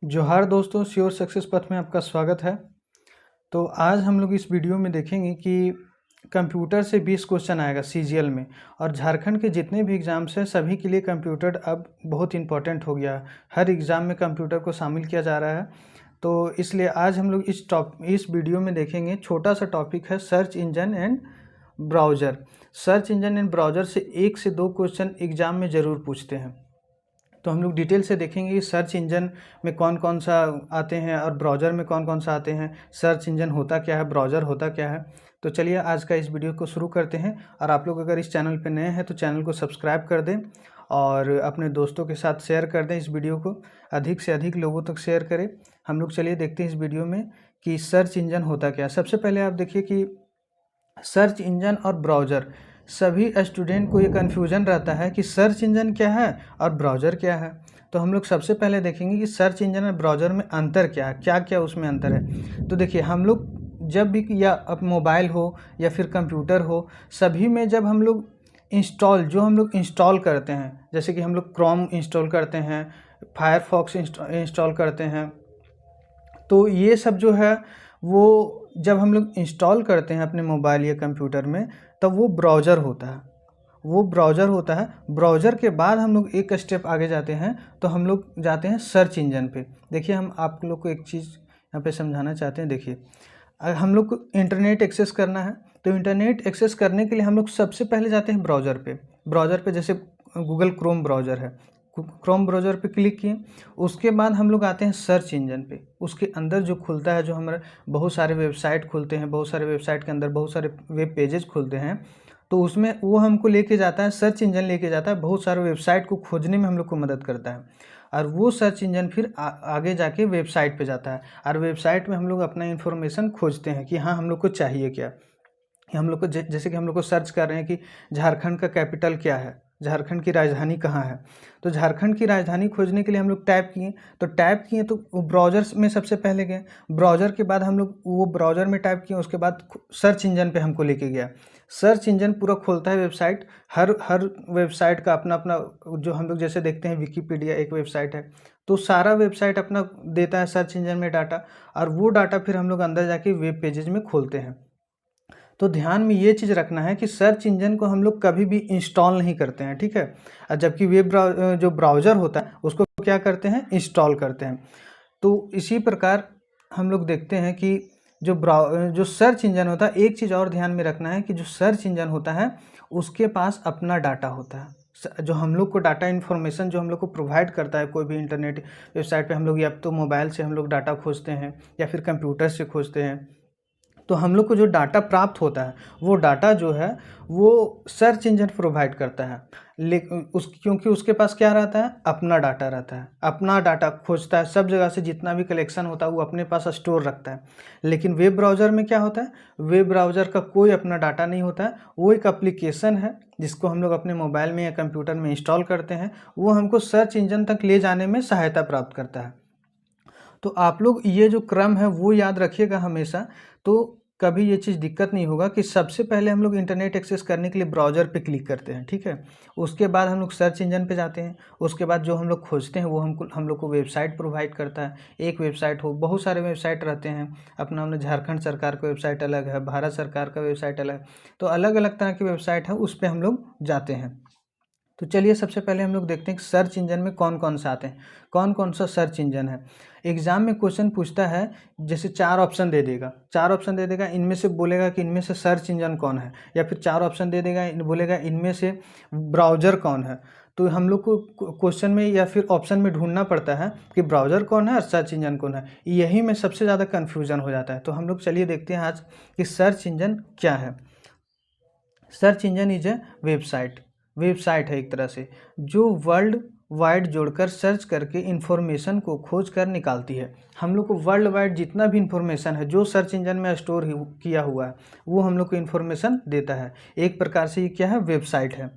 जोहार दोस्तों, sure success पथ में आपका स्वागत है। तो आज हम लोग इस वीडियो में देखेंगे कि कंप्यूटर से 20 क्वेश्चन आएगा सीजीएल में। और झारखंड के जितने भी एग्ज़ाम्स हैं सभी के लिए कंप्यूटर अब बहुत इम्पोर्टेंट हो गया है। हर एग्ज़ाम में कंप्यूटर को शामिल किया जा रहा है। तो इसलिए आज हम लोग इस वीडियो में देखेंगे, छोटा सा टॉपिक है search engine and browser. Search engine and browser से 1 से 2 क्वेश्चन एग्ज़ाम में ज़रूर पूछते हैं। तो हम लोग डिटेल से देखेंगे कि सर्च इंजन में कौन कौन सा आते हैं और ब्राउज़र में कौन कौन सा आते हैं। सर्च इंजन होता क्या है, ब्राउज़र होता क्या है। तो चलिए आज का इस वीडियो को शुरू करते हैं। और आप लोग अगर इस चैनल पर नए हैं तो चैनल को सब्सक्राइब कर दें और अपने दोस्तों के साथ शेयर कर दें। इस वीडियो को अधिक से अधिक लोगों तक शेयर करें। हम लोग चलिए देखते हैं इस वीडियो में कि सर्च इंजन होता क्या है। सबसे पहले आप देखिए कि सर्च इंजन और ब्राउज़र, सभी स्टूडेंट को ये कन्फ्यूजन रहता है कि सर्च इंजन क्या है और ब्राउज़र क्या है। तो हम लोग सबसे पहले देखेंगे कि सर्च इंजन और ब्राउज़र में अंतर क्या है, क्या क्या उसमें अंतर है। तो देखिए, हम लोग जब भी, या अब मोबाइल हो या फिर कंप्यूटर हो, सभी में जब हम लोग हम लोग इंस्टॉल करते हैं, जैसे कि हम लोग क्रोम इंस्टॉल करते हैं, फायरफॉक्स इंस्टॉल करते हैं, तो ये सब जो है वो जब हम लोग इंस्टॉल करते हैं अपने मोबाइल या कंप्यूटर में, तब वो ब्राउज़र होता है। ब्राउज़र के बाद हम लोग एक स्टेप आगे जाते हैं, तो हम लोग जाते हैं सर्च इंजन पे। देखिए, हम आप लोग को एक चीज़ यहाँ पे समझाना चाहते हैं। देखिए, अगर हम लोग को इंटरनेट एक्सेस करना है, तो इंटरनेट एक्सेस करने के लिए हम लोग सबसे पहले जाते हैं ब्राउज़र पे जैसे गूगल क्रोम ब्राउज़र है, क्रोम ब्राउज़र पे क्लिक किए। उसके बाद हम लोग आते हैं सर्च इंजन पे। उसके अंदर जो खुलता है, जो हमारे बहुत सारे वेबसाइट खुलते हैं, बहुत सारे वेबसाइट के अंदर बहुत सारे वेब पेजेस खुलते हैं, तो उसमें वो हमको लेके जाता है, सर्च इंजन लेके जाता है, बहुत सारे वेबसाइट को खोजने में हम लोग को मदद करता है। और वो सर्च इंजन फिर आगे जाके वेबसाइट पे जाता है, और वेबसाइट में हम लोग अपना इन्फॉर्मेशन खोजते हैं कि हाँ, हम लोग को चाहिए क्या। हम लोग को जैसे कि हम लोग को सर्च कर रहे हैं कि झारखंड का कैपिटल क्या है, झारखंड की राजधानी कहाँ है। तो झारखंड की राजधानी खोजने के लिए हम लोग टाइप किए तो वो ब्राउज़र में सबसे पहले गए। ब्राउज़र के बाद हम लोग वो ब्राउज़र में टाइप किए, उसके बाद सर्च इंजन पे हमको लेके गया। सर्च इंजन पूरा खोलता है वेबसाइट। हर वेबसाइट का अपना अपना, जो हम लोग जैसे देखते हैं विकीपीडिया एक वेबसाइट है, तो सारा वेबसाइट अपना देता है सर्च इंजन में डाटा, और वो डाटा फिर हम लोग अंदर जाके वेब पेजेज में खोलते हैं। तो ध्यान में ये चीज़ रखना है कि सर्च इंजन को हम लोग कभी भी इंस्टॉल नहीं करते हैं, ठीक है। और जबकि जो ब्राउज़र होता है उसको क्या करते हैं, इंस्टॉल करते हैं। तो इसी प्रकार हम लोग देखते हैं कि जो सर्च इंजन होता है, एक चीज़ और ध्यान में रखना है कि जो सर्च इंजन होता है उसके पास अपना डाटा होता है। जो हम लोग को डाटा इन्फॉर्मेशन जो हम लोग को प्रोवाइड करता है, कोई भी इंटरनेट वेबसाइट पे हम लोग, या तो मोबाइल से हम लोग डाटा खोजते हैं या फिर कंप्यूटर से खोजते हैं, तो हम लोग को जो डाटा प्राप्त होता है वो डाटा जो है वो सर्च इंजन प्रोवाइड करता है। लेकिन क्योंकि उसके पास क्या रहता है, अपना डाटा रहता है, अपना डाटा खोजता है, सब जगह से जितना भी कलेक्शन होता है वो अपने पास स्टोर रखता है। लेकिन वेब ब्राउज़र में क्या होता है, वेब ब्राउज़र का कोई अपना डाटा नहीं होता है। वो एक एप्लीकेशन है जिसको हम लोग अपने मोबाइल में या कंप्यूटर में इंस्टॉल करते हैं, वो हमको सर्च इंजन तक ले जाने में सहायता प्राप्त करता है। तो आप लोग ये जो क्रम है वो याद रखिएगा हमेशा। तो कभी ये चीज़ दिक्कत नहीं होगा कि सबसे पहले हम लोग इंटरनेट एक्सेस करने के लिए ब्राउज़र पे क्लिक करते हैं, ठीक है। उसके बाद हम लोग सर्च इंजन पे जाते हैं। उसके बाद जो हम लोग खोजते हैं वो हम लोग को वेबसाइट प्रोवाइड करता है। एक वेबसाइट हो, बहुत सारे वेबसाइट रहते हैं। अपना झारखंड सरकार का वेबसाइट अलग है, भारत सरकार का वेबसाइट अलग, तो अलग अलग तरह की वेबसाइट है, उस पर हम लोग जाते हैं। तो चलिए सबसे पहले हम लोग देखते हैं कि सर्च इंजन में कौन कौन सा आते हैं, कौन कौन सा सर्च इंजन है। एग्जाम में क्वेश्चन पूछता है, जैसे 4 ऑप्शन दे देगा, इनमें से बोलेगा कि इनमें से सर्च इंजन कौन है, या फिर 4 ऑप्शन दे देगा, बोलेगा इनमें से ब्राउज़र कौन है। तो हम लोग को क्वेश्चन में या फिर ऑप्शन में ढूंढना पड़ता है कि ब्राउज़र कौन है और सर्च इंजन कौन है। यही में सबसे ज़्यादा कन्फ्यूज़न हो जाता है। तो हम लोग चलिए देखते हैं आज कि सर्च इंजन क्या है। Search engine is a website है एक तरह से, जो वर्ल्ड वाइड जोड़कर सर्च करके इन्फॉर्मेशन को खोज कर निकालती है। हम लोग को वर्ल्ड वाइड जितना भी इन्फॉर्मेशन है जो सर्च इंजन में स्टोर किया हुआ है वो हम लोग को इन्फॉर्मेशन देता है। एक प्रकार से ये क्या है, वेबसाइट है।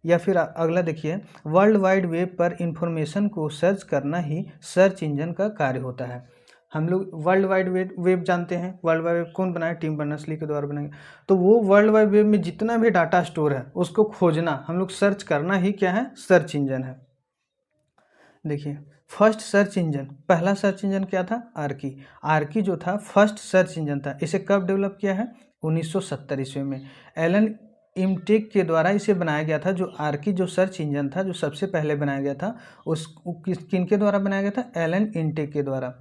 या फिर अगला देखिए, वर्ल्ड वाइड वेब पर इंफॉर्मेशन को सर्च करना ही सर्च इंजन का कार्य होता है। हम लोग वर्ल्ड वाइड वेब जानते हैं, वर्ल्ड वाइड वेब कौन बनाए, टिम बर्नर्स-ली के द्वारा बनाए। तो वो वर्ल्ड वाइड वेब में जितना भी डाटा स्टोर है उसको खोजना, हम लोग सर्च करना ही क्या है, सर्च इंजन है। देखिए फर्स्ट सर्च इंजन, पहला सर्च इंजन क्या था? आर्की। आर्की जो था फर्स्ट सर्च इंजन था। इसे कब डेवलप किया है? 1970 ईस्वी में एलन इम्टेक के द्वारा इसे बनाया गया था। जो आर्की जो सर्च इंजन था, जो सबसे पहले बनाया गया था, उस किन के द्वारा बनाया गया था? एलन इम्टेक के द्वारा।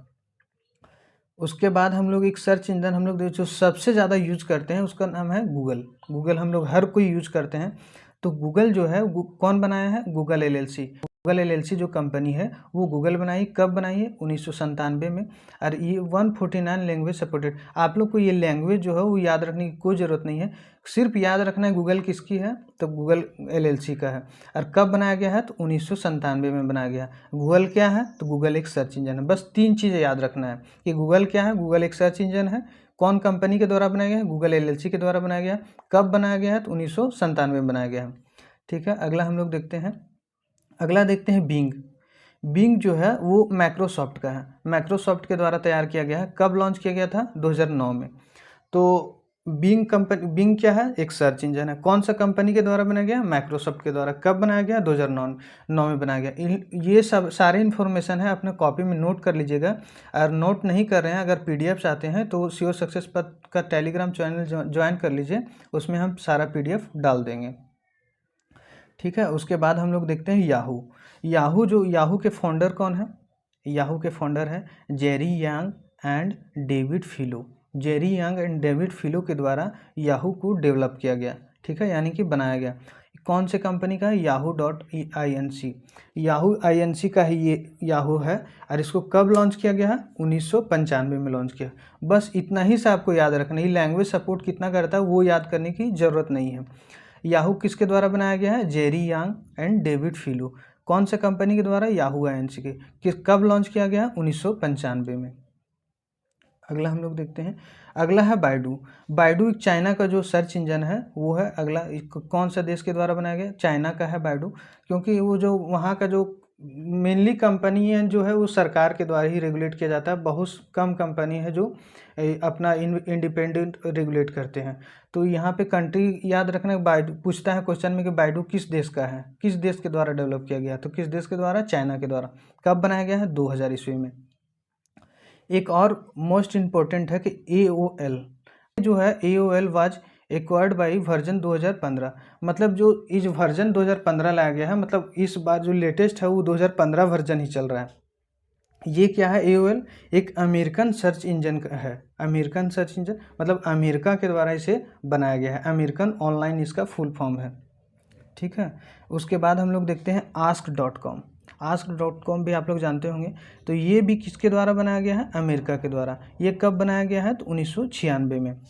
उसके बाद हम लोग एक सर्च इंजन हम लोग जो सबसे ज़्यादा यूज करते हैं उसका नाम है गूगल। गूगल हम लोग हर कोई यूज करते हैं। तो गूगल जो है कौन बनाया है? Google LLC. गूगल एलएलसी जो कंपनी है वो गूगल बनाई। कब बनाई है? 1997 में। और ये 149 लैंग्वेज सपोर्टेड। आप लोग को ये लैंग्वेज जो है वो याद रखने की कोई ज़रूरत नहीं है, सिर्फ याद रखना है गूगल किसकी है, तो गूगल एलएलसी का है। और कब बनाया गया है? तो 1997 में बनाया गया। गूगल क्या है? तो गूगल एक सर्च इंजन है। बस 3 चीज़ें याद रखना है कि गूगल क्या है, गूगल एक सर्च इंजन है, कौन कंपनी के द्वारा बनाया गया है? गूगल एलएलसी के द्वारा बनाया गया। कब बनाया गया है? तो 1997 में बनाया गया है। ठीक है, अगला हम लोग देखते हैं। अगला देखते हैं बिंग। बिंग जो है वो माइक्रोसॉफ्ट का है, माइक्रोसॉफ्ट के द्वारा तैयार किया गया है। कब लॉन्च किया गया था? 2009 में। तो बिंग कंपनी, बिंग क्या है? एक सर्च इंजन है। कौन सा कंपनी के द्वारा बनाया गया? माइक्रोसॉफ्ट के द्वारा। कब बनाया गया? 2009 में बनाया गया। ये सब सारे इन्फॉर्मेशन है, अपने कॉपी में नोट कर लीजिएगा। और नोट नहीं कर रहे हैं, अगर पीडीएफ चाहते हैं तो श्योर सक्सेस पथ का टेलीग्राम चैनल ज्वाइन कर लीजिए, उसमें हम सारा पीडीएफ डाल देंगे। ठीक है, उसके बाद हम लोग देखते हैं याहू। याहू के फाउंडर कौन है? याहू के फाउंडर है Jerry Yang and David Filo. Jerry Yang and David Filo के द्वारा याहू को डेवलप किया गया। ठीक है, यानी कि बनाया गया। कौन से कंपनी का है? yahoo.inc। yahoo.inc का ही ये याहू है। और इसको कब लॉन्च किया गया है? 1995 में लॉन्च किया। बस इतना ही से आपको याद रखना है। लैंग्वेज सपोर्ट कितना करता है वो याद करने की ज़रूरत नहीं है। याहू किसके द्वारा बनाया गया है? Jerry Yang and David Filo. कौन से कंपनी के द्वारा? yahoo.inc के। कब लॉन्च किया गया? 1995 में। अगला हम लोग देखते हैं। अगला है बाइडू। बाइडू एक चाइना का जो सर्च इंजन है वो है। अगला कौन सा देश के द्वारा बनाया गया? चाइना का है बाइडू। क्योंकि वो जो वहाँ का जो मेनली कंपनी है जो है वो सरकार के द्वारा ही रेगुलेट किया जाता है। बहुत कम कंपनी है जो अपना इंडिपेंडेंट रेगुलेट करते हैं। तो यहाँ पे कंट्री याद रखना। बाइडू पूछता है क्वेश्चन में कि बाइडू किस देश का है, किस देश के द्वारा डेवलप किया गया? तो किस देश के द्वारा? चाइना के द्वारा। कब बनाया गया है? 2000 ईस्वी में। एक और मोस्ट इम्पोर्टेंट है कि AOL जो है, AOL was acquired by version 2015। मतलब जो इस वर्जन 2015 लाया गया है, मतलब इस बार जो लेटेस्ट है वो 2015 वर्जन ही चल रहा है। ये क्या है? AOL एक अमेरिकन सर्च इंजन है। अमेरिकन सर्च इंजन मतलब अमेरिका के द्वारा इसे बनाया गया है। अमेरिकन ऑनलाइन इसका फुल फॉर्म है। ठीक है, उसके बाद हम लोग देखते हैं ask.com। ask.com भी आप लोग जानते होंगे। तो ये भी किसके द्वारा बनाया गया है? अमेरिका के द्वारा। ये कब बनाया गया है? तो 1996 में।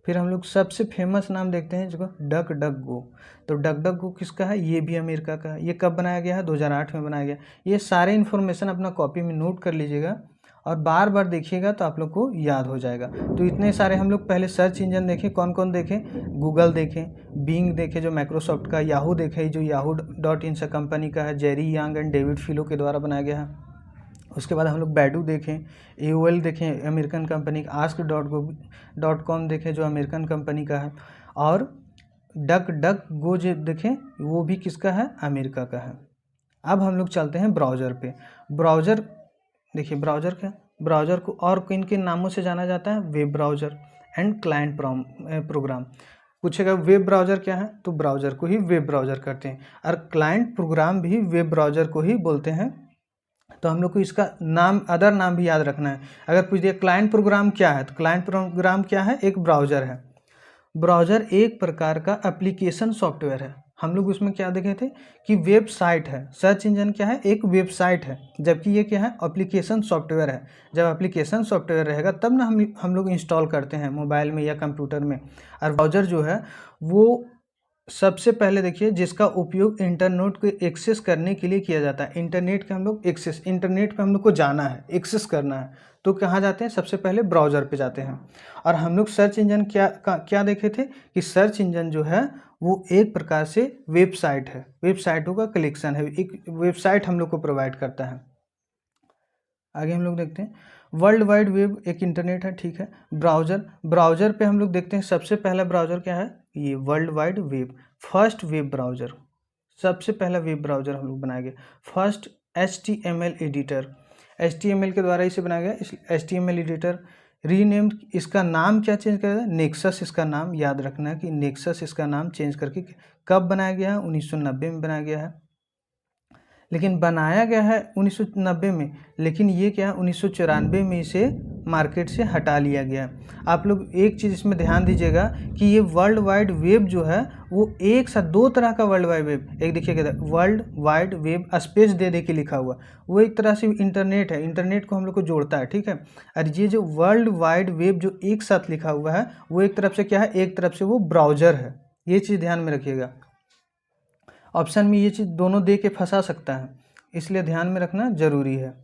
फिर हम लोग सबसे फेमस नाम देखते हैं जिसको डक डक गो। तो डक डक गो किसका है? ये भी अमेरिका का है। ये कब बनाया गया है? 2008 में बनाया गया। ये सारे इन्फॉर्मेशन अपना कॉपी में नोट कर लीजिएगा और बार बार देखिएगा तो आप लोग को याद हो जाएगा। तो इतने सारे हम लोग पहले सर्च इंजन देखें। कौन कौन देखें? गूगल देखें, बिंग देखें जो माइक्रोसॉफ्ट का, याहू देखें जो yahoo.in कंपनी का है, Jerry Yang and David Filo के द्वारा बनाया गया है। उसके बाद हम लोग बैडू देखें, AOL देखें अमेरिकन कंपनी का, ask.com देखें जो अमेरिकन कंपनी का है, और डक डक गो जो देखें वो भी किसका है? अमेरिका का है। अब हम लोग चलते हैं ब्राउज़र पे। ब्राउज़र देखिए, ब्राउज़र क्या? ब्राउज़र को और किन किन नामों से जाना जाता है? Web browser and client program. पूछेगा वेब ब्राउज़र क्या है? तो ब्राउज़र को ही वेब ब्राउज़र करते हैं। और क्लाइंट प्रोग्राम भी वेब ब्राउज़र को ही बोलते हैं। तो हम लोग को इसका नाम, अदर नाम भी याद रखना है। अगर पूछ दिया क्लाइंट प्रोग्राम क्या है, तो क्लाइंट प्रोग्राम क्या है? एक ब्राउज़र है। ब्राउज़र एक प्रकार का एप्लीकेशन सॉफ्टवेयर है। हम लोग उसमें क्या देखे थे कि वेबसाइट है। सर्च इंजन क्या है? एक वेबसाइट है, जबकि ये क्या है? एप्लीकेशन सॉफ्टवेयर है। जब एप्लीकेशन सॉफ्टवेयर रहेगा तब ना हम लोग इंस्टॉल करते हैं मोबाइल में या कंप्यूटर में। और ब्राउज़र जो है वो सबसे पहले देखिए जिसका उपयोग इंटरनेट को एक्सेस करने के लिए किया जाता है। इंटरनेट के हम लोग एक्सेस, इंटरनेट पे हम लोग को जाना है, एक्सेस करना है, तो कहाँ जाते हैं? सबसे पहले ब्राउज़र पे जाते हैं। और हम लोग सर्च इंजन क्या देखे थे कि सर्च इंजन जो है वो एक प्रकार से वेबसाइट है, वेबसाइटों का कलेक्शन है। एक वेबसाइट हम लोग को प्रोवाइड करता है। आगे हम लोग देखते हैं वर्ल्ड वाइड वेब एक इंटरनेट है। ठीक है, ब्राउज़र पे हम लोग देखते हैं सबसे पहला ब्राउज़र क्या है? ये world wide web, first web browser. सबसे पहला वेब ब्राउज़र हम लोग बनाया गया। फर्स्ट HTML एडिटर, HTML के द्वारा इसे बनाया गया HTML एडिटर। रीनेम्ड, इसका नाम क्या चेंज कर दिया, नेक्सस इसका नाम, याद रखना कि नेक्सस इसका नाम चेंज करके कब बनाया गया है, 1990 में बनाया गया है। लेकिन बनाया गया है 1990 में, लेकिन ये क्या है 1994 में इसे मार्केट से हटा लिया गया। आप लोग एक चीज़ इसमें ध्यान दीजिएगा कि ये वर्ल्ड वाइड वेब जो है वो एक साथ दो तरह का वर्ल्ड वाइड वेब, एक देखिएगा वर्ल्ड वाइड वेब स्पेस दे के लिखा हुआ, वो एक तरह से इंटरनेट है, इंटरनेट को हम लोग को जोड़ता है, ठीक है। और ये जो वर्ल्ड वाइड वेब जो एक साथ लिखा हुआ है वो एक तरफ से क्या है, एक तरफ से वो ब्राउज़र है, ये चीज़ ध्यान में रखिएगा। ऑप्शन में ये चीज़ दोनों दे के फंसा सकता है, इसलिए ध्यान में रखना जरूरी है।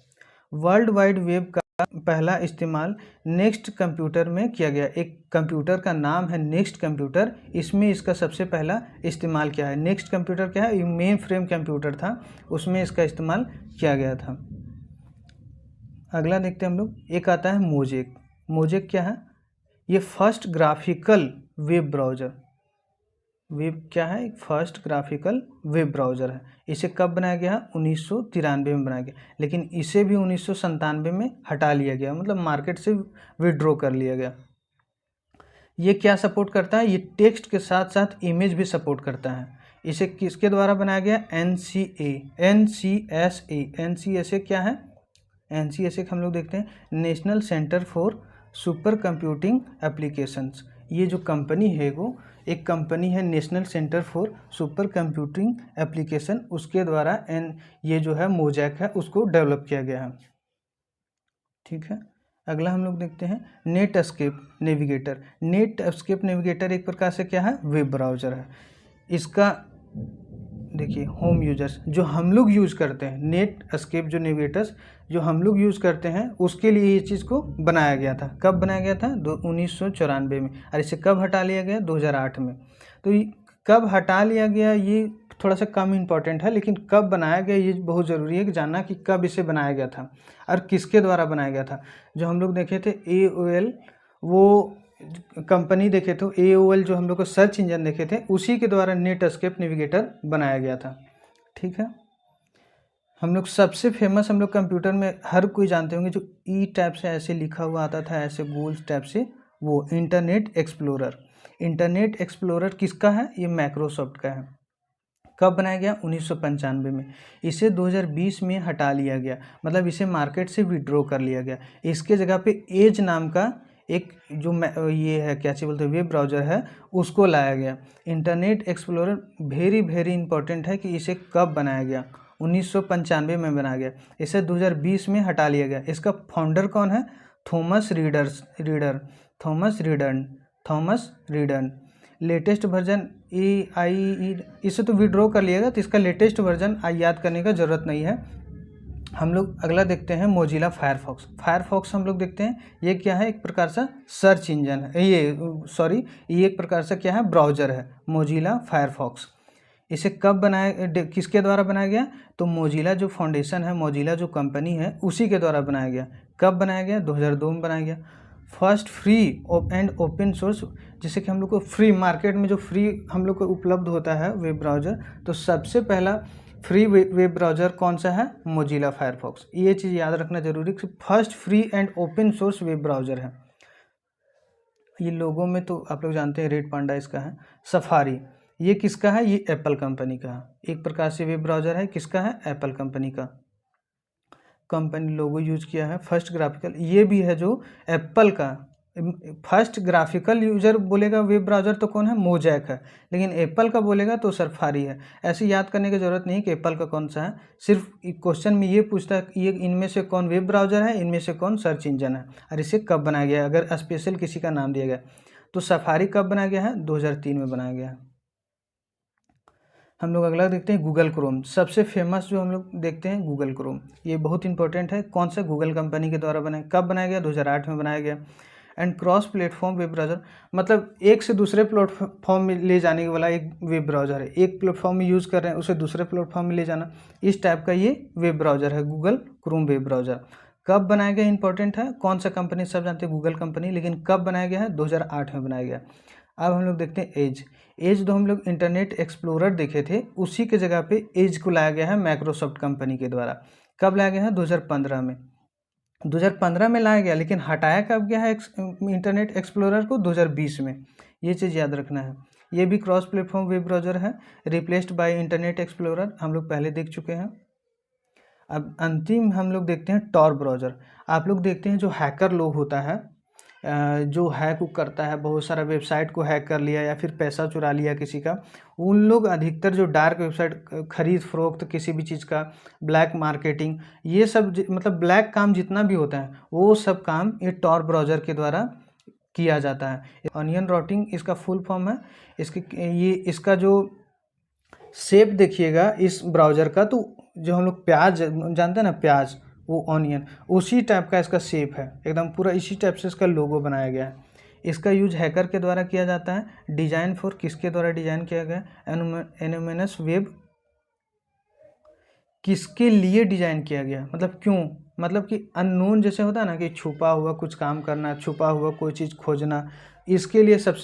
वर्ल्ड वाइड वेब का पहला इस्तेमाल नेक्स्ट कंप्यूटर में किया गया। एक कंप्यूटर का नाम है नेक्स्ट कंप्यूटर, इसमें इसका सबसे पहला इस्तेमाल किया है। नेक्स्ट कंप्यूटर क्या है, ये मेन फ्रेम कंप्यूटर था, उसमें इसका इस्तेमाल किया गया था। अगला देखते हैं हम लोग, एक आता है मोजेक। मोजेक क्या है, ये first graphical web browser, web क्या है, एक फर्स्ट ग्राफिकल वेब ब्राउज़र है। इसे कब बनाया गया, 1993 में बनाया गया, लेकिन इसे भी 1997 में हटा लिया गया, मतलब मार्केट से विड्रॉ कर लिया गया। ये क्या सपोर्ट करता है, ये टेक्स्ट के साथ साथ इमेज भी सपोर्ट करता है। इसे किसके द्वारा बनाया गया, NCSA क्या है, NCSA हम लोग देखते हैं, national centre for super computing applications. ये जो कंपनी है वो एक कंपनी है national centre for super computing application, उसके द्वारा ये जो है मोजैक है उसको डेवलप किया गया है, ठीक है। अगला हम लोग देखते हैं net escape navigator. Net escape navigator एक प्रकार से क्या है, वेब ब्राउज़र है। इसका देखिए होम यूजर्स जो हम लोग यूज़ करते हैं, नेट एस्केप जो नेविगेटर्स जो हम लोग यूज़ करते हैं उसके लिए ये चीज़ को बनाया गया था। कब बनाया गया था, 1994 में, और इसे कब हटा लिया गया, 2008 में। तो कब हटा लिया गया ये थोड़ा सा कम इम्पॉर्टेंट है, लेकिन कब बनाया गया ये बहुत ज़रूरी है कि जानना कि कब इसे बनाया गया था और किसके द्वारा बनाया गया था। जो हम लोग देखे थे AOL, वो कंपनी देखे तो AOL जो हम लोग को सर्च इंजन देखे थे, उसी के द्वारा नेट एस्केप नेविगेटर बनाया गया था, ठीक है। हम लोग सबसे फेमस हम लोग कंप्यूटर में हर कोई जानते होंगे, जो ई टाइप से ऐसे लिखा हुआ आता था, ऐसे गोल टाइप से, वो इंटरनेट एक्सप्लोरर। इंटरनेट एक्सप्लोरर किसका है, ये माइक्रोसॉफ्ट का है। कब बनाया गया, 1995 में। इसे 2020 में हटा लिया गया, मतलब इसे मार्केट से विड्रॉ कर लिया गया। इसके जगह पे एज नाम का एक जो ये है क्या बोलते हैं वेब ब्राउज़र है, उसको लाया गया। इंटरनेट एक्सप्लोरर वेरी इंपॉर्टेंट है कि इसे कब बनाया गया, 1995 में बनाया गया। इसे 2020 में हटा लिया गया। इसका फाउंडर कौन है, थॉमस रीडन। लेटेस्ट वर्जन इसे तो विड्रॉ कर लिएगा, तो इसका लेटेस्ट वर्जन याद करने का ज़रूरत नहीं है। हम लोग अगला देखते हैं मोजिला फायरफॉक्स हम लोग देखते हैं, ये क्या है, एक प्रकार से सर्च इंजन है, ये एक प्रकार से क्या है, ब्राउज़र है, मोजिला फायरफॉक्स। इसे कब बनाया, किसके द्वारा बनाया गया, तो मोजिला जो फाउंडेशन है, मोजिला जो कंपनी है, उसी के द्वारा बनाया गया। कब बनाया गया, 2002 में बनाया गया। First free and open source, जैसे कि हम लोग को फ्री मार्केट में जो फ्री हम लोग को उपलब्ध होता है वेब ब्राउज़र, तो सबसे पहला फ्री वेब ब्राउज़र कौन सा है, मोजिला फायरफॉक्स। ये चीज़ याद रखना जरूरी है कि first free and open source web browser है। ये लोगों में तो आप लोग जानते हैं रेड पांडा इसका है। सफारी ये किसका है, ये एप्पल कंपनी का है। एक प्रकार से वेब ब्राउज़र है, किसका है, एप्पल कंपनी का। कंपनी लोगो यूज़ किया है। फर्स्ट ग्राफिकल ये भी है जो एप्पल का। फर्स्ट ग्राफिकल यूजर बोलेगा वेब ब्राउज़र तो कौन है, मोजैक है, लेकिन एप्पल का बोलेगा तो सफारी है। ऐसे याद करने की ज़रूरत नहीं कि एप्पल का कौन सा है, सिर्फ क्वेश्चन में ये पूछता है कि ये इनमें से कौन वेब ब्राउज़र है, इनमें से कौन सर्च इंजन है, और इसे कब बनाया गया, अगर स्पेशल किसी का नाम दिया गया। तो सफारी कब बनाया गया है, 2003 में बनाया गया है। हम लोग अगला देखते हैं गूगल क्रोम। सबसे फेमस जो हम लोग देखते हैं गूगल क्रोम, ये बहुत इंपॉर्टेंट है। कौन सा, गूगल कंपनी के द्वारा बनाया, कब बनाया गया, 2008 में बनाया गया। And cross platform web browser, मतलब एक से दूसरे प्लेटफॉर्म में ले जाने वाला एक वेब ब्राउज़र है। एक प्लेटफॉर्म में यूज़ कर रहे हैं, उसे दूसरे प्लेटफॉर्म में ले जाना, इस टाइप का ये वेब ब्राउज़र है गूगल क्रोम वेब ब्राउज़र। कब बनाया गया, इंपॉर्टेंट है। कौन सा कंपनी, सब जानते हैं गूगल कंपनी, लेकिन कब बनाया गया है, 2008 में बनाया गया। अब हम लोग देखते हैं एज। एज जो हम लोग इंटरनेट एक्सप्लोरर देखे थे, उसी के जगह पे एज को लाया गया है माइक्रोसॉफ्ट कंपनी के द्वारा। कब लाया गया है? 2015 में। 2015 में लाया गया, लेकिन हटाया कब गया है इंटरनेट एक्सप्लोरर को? 2020 में। ये चीज़ याद रखना है। ये भी क्रॉस प्लेटफॉर्म वेब ब्राउज़र है, रिप्लेस्ड बाय इंटरनेट एक्सप्लोरर, हम लोग पहले देख चुके हैं। अब अंतिम हम लोग देखते हैं टॉर ब्राउज़र। आप लोग देखते हैं जो हैकर लोग होता है, जो हैक करता है, बहुत सारा वेबसाइट को हैक कर लिया या फिर पैसा चुरा लिया किसी का, उन लोग अधिकतर जो डार्क वेबसाइट खरीद फरोख्त किसी भी चीज़ का, ब्लैक मार्केटिंग, ये सब मतलब ब्लैक काम जितना भी होता है वो सब काम ये टॉर ब्राउज़र के द्वारा किया जाता है। ऑनियन राउटिंग इसका फुल फॉर्म है। इसका जो शेप देखिएगा इस ब्राउज़र का, तो जो हम लोग प्याज जानते हैं ना, प्याज, वो ऑनियन, उसी टाइप का इसका शेप है, एकदम पूरा इसी टाइप से इसका लोगो बनाया गया है। इसका यूज हैकर के द्वारा किया जाता है। डिजाइन फॉर किसके द्वारा डिजाइन किया गया? Anonymous web. किसके लिए डिजाइन किया गया, मतलब क्यों? मतलब कि अननोन जैसे होता है ना, कि छुपा हुआ कुछ काम करना, छुपा हुआ कोई चीज़ खोजना, इसके लिए सब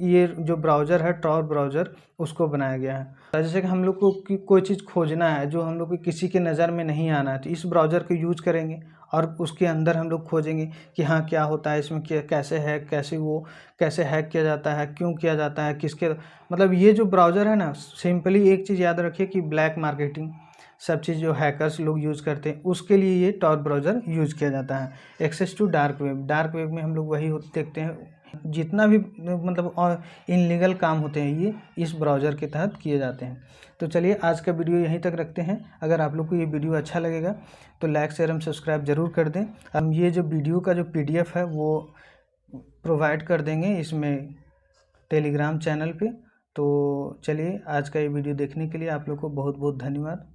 ये जो ब्राउज़र है टॉर ब्राउज़र, उसको बनाया गया है। जैसे कि हम लोग को कोई चीज़ खोजना है जो हम लोग को किसी के नज़र में नहीं आना है, तो इस ब्राउज़र को यूज करेंगे और उसके अंदर हम लोग खोजेंगे कि हाँ क्या होता है इसमें, क्या कैसे है, कैसे हैक किया जाता है, क्यों किया जाता है, किसके, मतलब ये जो ब्राउज़र है ना, सिंपली एक चीज़ याद रखिए कि ब्लैक मार्केटिंग सब चीज़ जो हैकर्स लोग यूज़ करते हैं, उसके लिए ये टॉर ब्राउज़र यूज़ किया जाता है। Access to dark web. Dark web में हम लोग वही देखते हैं, जितना भी मतलब इनलीगल काम होते हैं ये इस ब्राउज़र के तहत किए जाते हैं। तो चलिए आज का वीडियो यहीं तक रखते हैं। अगर आप लोग को ये वीडियो अच्छा लगेगा तो लाइक शेयर एवं सब्सक्राइब जरूर कर दें। हम ये जो वीडियो का जो PDF है वो प्रोवाइड कर देंगे इसमें टेलीग्राम चैनल पे। तो चलिए आज का ये वीडियो देखने के लिए आप लोग को बहुत बहुत धन्यवाद।